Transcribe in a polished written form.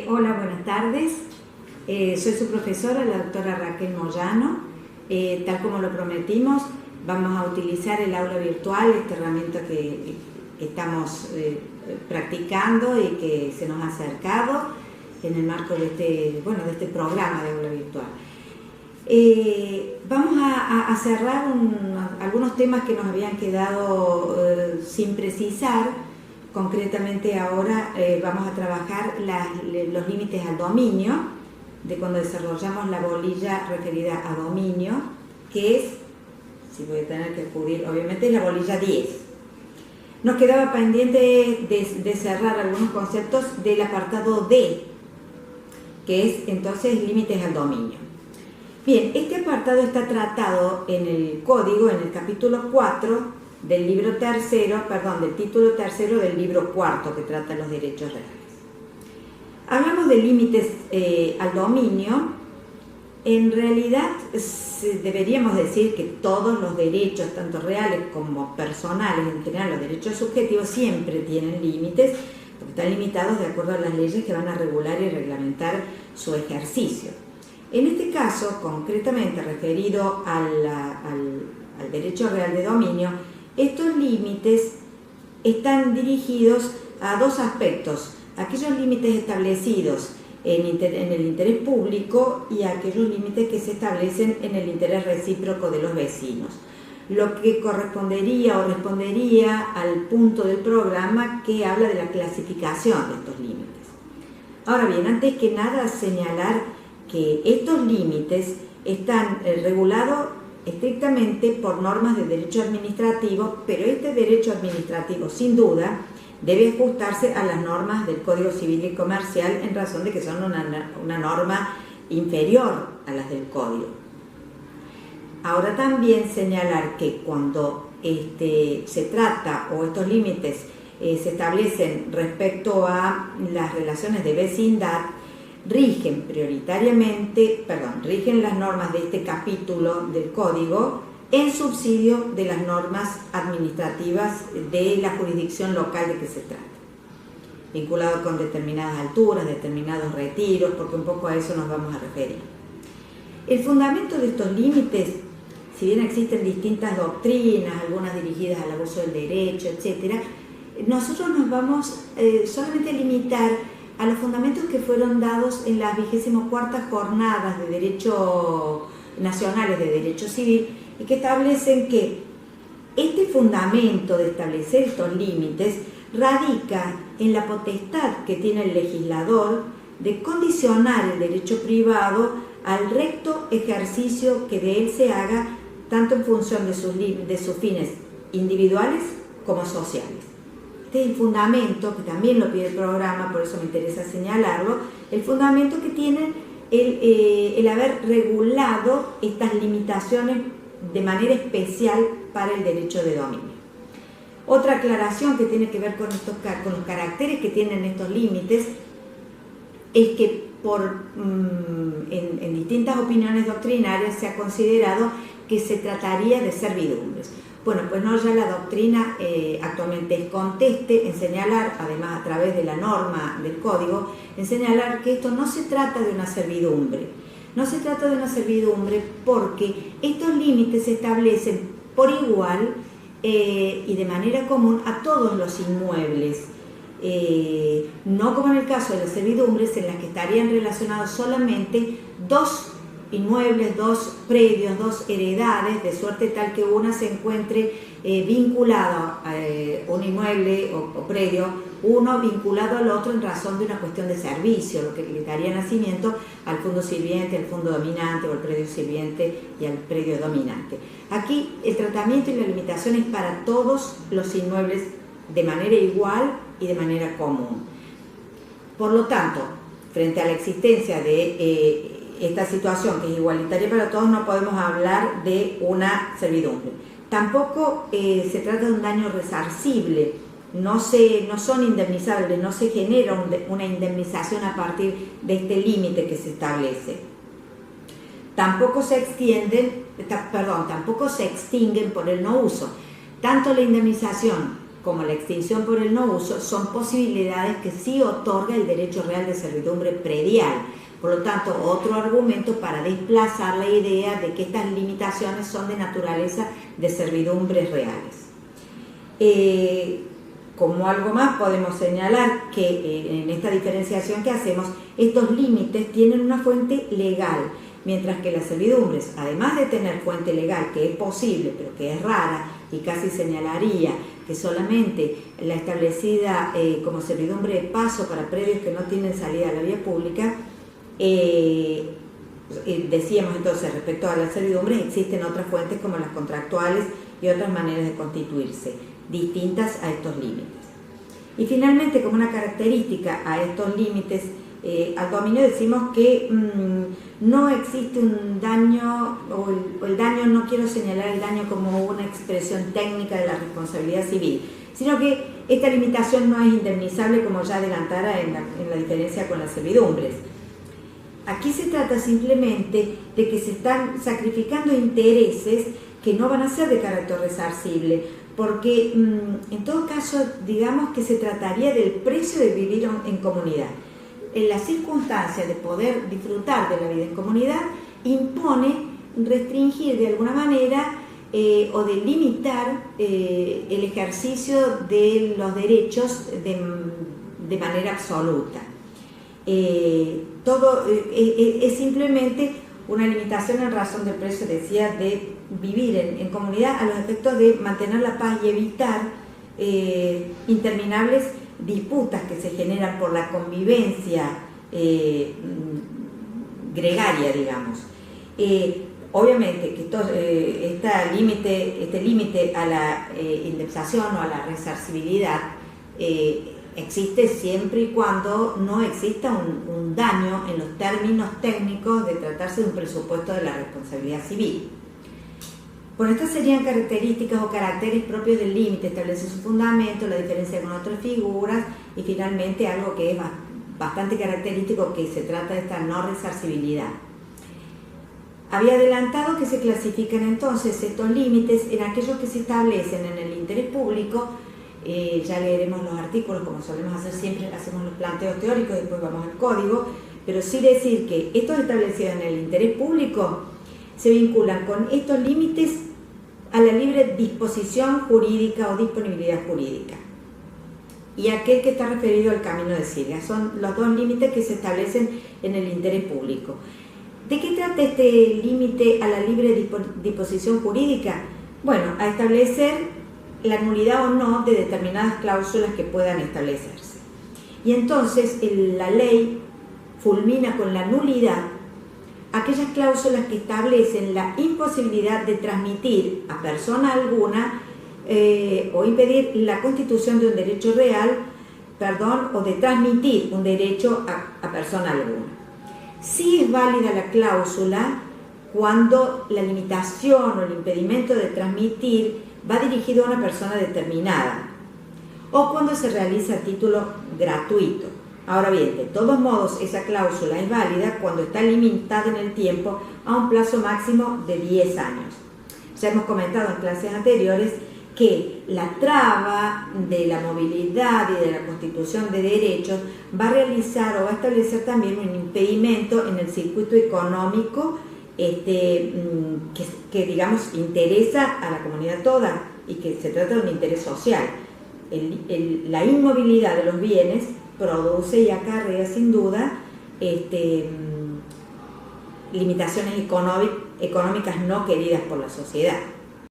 Hola, buenas tardes. Soy su profesora, la doctora Raquel Moyano. Tal como lo prometimos, vamos a utilizar el aula virtual, esta herramienta que estamos practicando y que se nos ha acercado en el marco de este programa de aula virtual. Vamos a cerrar algunos temas que nos habían quedado sin precisar. Concretamente ahora vamos a trabajar los límites al dominio, de cuando desarrollamos la bolilla referida a dominio, que es, si voy a tener que acudir, obviamente es la bolilla 10. Nos quedaba pendiente de cerrar algunos conceptos del apartado D, que es entonces límites al dominio. Bien, este apartado está tratado en el código, en el capítulo 4 del libro tercero, del título tercero del libro cuarto, que trata los derechos reales. Hablamos de límites al dominio. En realidad deberíamos decir que todos los derechos, tanto reales como personales, en general los derechos subjetivos, siempre tienen límites, porque están limitados de acuerdo a las leyes que van a regular y reglamentar su ejercicio. En este caso, concretamente referido al derecho real de dominio, estos límites están dirigidos a dos aspectos: aquellos límites establecidos en el interés público y aquellos límites que se establecen en el interés recíproco de los vecinos, lo que correspondería o respondería al punto del programa que habla de la clasificación de estos límites. Ahora bien, antes que nada señalar que estos límites están regulados estrictamente por normas de derecho administrativo, pero este derecho administrativo sin duda debe ajustarse a las normas del Código Civil y Comercial en razón de que son una norma inferior a las del Código. Ahora también señalar que cuando se trata o estos límites se establecen respecto a las relaciones de vecindad, rigen las normas de este capítulo del Código en subsidio de las normas administrativas de la jurisdicción local de que se trata, vinculado con determinadas alturas, determinados retiros, porque un poco a eso nos vamos a referir. El fundamento de estos límites, si bien existen distintas doctrinas, algunas dirigidas al abuso del derecho, etc., nosotros nos vamos solamente a limitar a los fundamentos que fueron dados en las 24ª jornadas de Derecho Nacionales de Derecho Civil, y que establecen que este fundamento de establecer estos límites radica en la potestad que tiene el legislador de condicionar el derecho privado al recto ejercicio que de él se haga, tanto en función de sus fines individuales como sociales. Este es el fundamento, que también lo pide el programa, por eso me interesa señalarlo, el fundamento que tiene el haber regulado estas limitaciones de manera especial para el derecho de dominio. Otra aclaración que tiene que ver con los caracteres que tienen estos límites es que en distintas opiniones doctrinarias se ha considerado que se trataría de servidumbres. Bueno, pues no, ya la doctrina actualmente es conteste en señalar, además a través de la norma del código, en señalar que esto no se trata de una servidumbre. No se trata de una servidumbre porque estos límites se establecen por igual y de manera común a todos los inmuebles. No como en el caso de las servidumbres, en las que estarían relacionados solamente dos inmuebles, dos predios, dos heredades, de suerte tal que una se encuentre vinculada a un inmueble o predio, uno vinculado al otro en razón de una cuestión de servicio, lo que le daría nacimiento al fondo sirviente, al fondo dominante, o al predio sirviente y al predio dominante. Aquí el tratamiento y la limitación es para todos los inmuebles de manera igual y de manera común. Por lo tanto, frente a la existencia de esta situación que es igualitaria para todos, no podemos hablar de una servidumbre. Tampoco se trata de un daño resarcible, no son indemnizables, no se genera una indemnización a partir de este límite que se establece. Tampoco se extinguen por el no uso. Tanto la indemnización como la extinción por el no uso, son posibilidades que sí otorga el derecho real de servidumbre predial. Por lo tanto, otro argumento para desplazar la idea de que estas limitaciones son de naturaleza de servidumbres reales. Como algo más podemos señalar que en esta diferenciación que hacemos, estos límites tienen una fuente legal, mientras que las servidumbres, además de tener fuente legal, que es posible, pero que es rara, y casi señalaría que solamente la establecida como servidumbre de paso para predios que no tienen salida a la vía pública, decíamos entonces respecto a las servidumbres, existen otras fuentes como las contractuales y otras maneras de constituirse, distintas a estos límites. Y finalmente, como una característica a estos límites al dominio, decimos que no existe un daño, o el daño, no quiero señalar el daño como una expresión técnica de la responsabilidad civil, sino que esta limitación no es indemnizable, como ya adelantara en la diferencia con las servidumbres. Aquí se trata simplemente de que se están sacrificando intereses que no van a ser de carácter resarcible, porque en todo caso, digamos que se trataría del precio de vivir en comunidad. En las circunstancias de poder disfrutar de la vida en comunidad, impone restringir de alguna manera o de limitar el ejercicio de los derechos de manera absoluta. Todo es simplemente una limitación en razón del precio, decía, de vivir en comunidad a los efectos de mantener la paz y evitar interminables disputas que se generan por la convivencia gregaria, digamos. Obviamente que este límite a la indemnización o a la resarcibilidad existe siempre y cuando no exista un daño en los términos técnicos de tratarse de un presupuesto de la responsabilidad civil. Bueno, estas serían características o caracteres propios del límite, establece su fundamento, la diferencia con otras figuras y finalmente algo que es bastante característico, que se trata de esta no resarcibilidad. Había adelantado que se clasifican entonces estos límites en aquellos que se establecen en el interés público. Ya leeremos los artículos, como solemos hacer siempre, hacemos los planteos teóricos y después vamos al código, pero sí decir que estos establecidos en el interés público se vinculan con estos límites a la libre disposición jurídica o disponibilidad jurídica, y aquel que está referido al camino de Siria. Son los dos límites que se establecen en el interés público. ¿De qué trata este límite a la libre disposición jurídica? Bueno, a establecer la nulidad o no de determinadas cláusulas que puedan establecerse. Y entonces la ley fulmina con la nulidad aquellas cláusulas que establecen la imposibilidad de transmitir a persona alguna o impedir la constitución de un derecho real, o de transmitir un derecho a persona alguna. Sí es válida la cláusula cuando la limitación o el impedimento de transmitir va dirigido a una persona determinada o cuando se realiza a título gratuito. Ahora bien, de todos modos, esa cláusula es válida cuando está limitada en el tiempo a un plazo máximo de 10 años. Ya hemos comentado en clases anteriores que la traba de la movilidad y de la constitución de derechos va a realizar o va a establecer también un impedimento en el circuito económico que digamos interesa a la comunidad toda y que se trata de un interés social. La inmovilidad de los bienes produce y acarrea sin duda limitaciones económicas no queridas por la sociedad.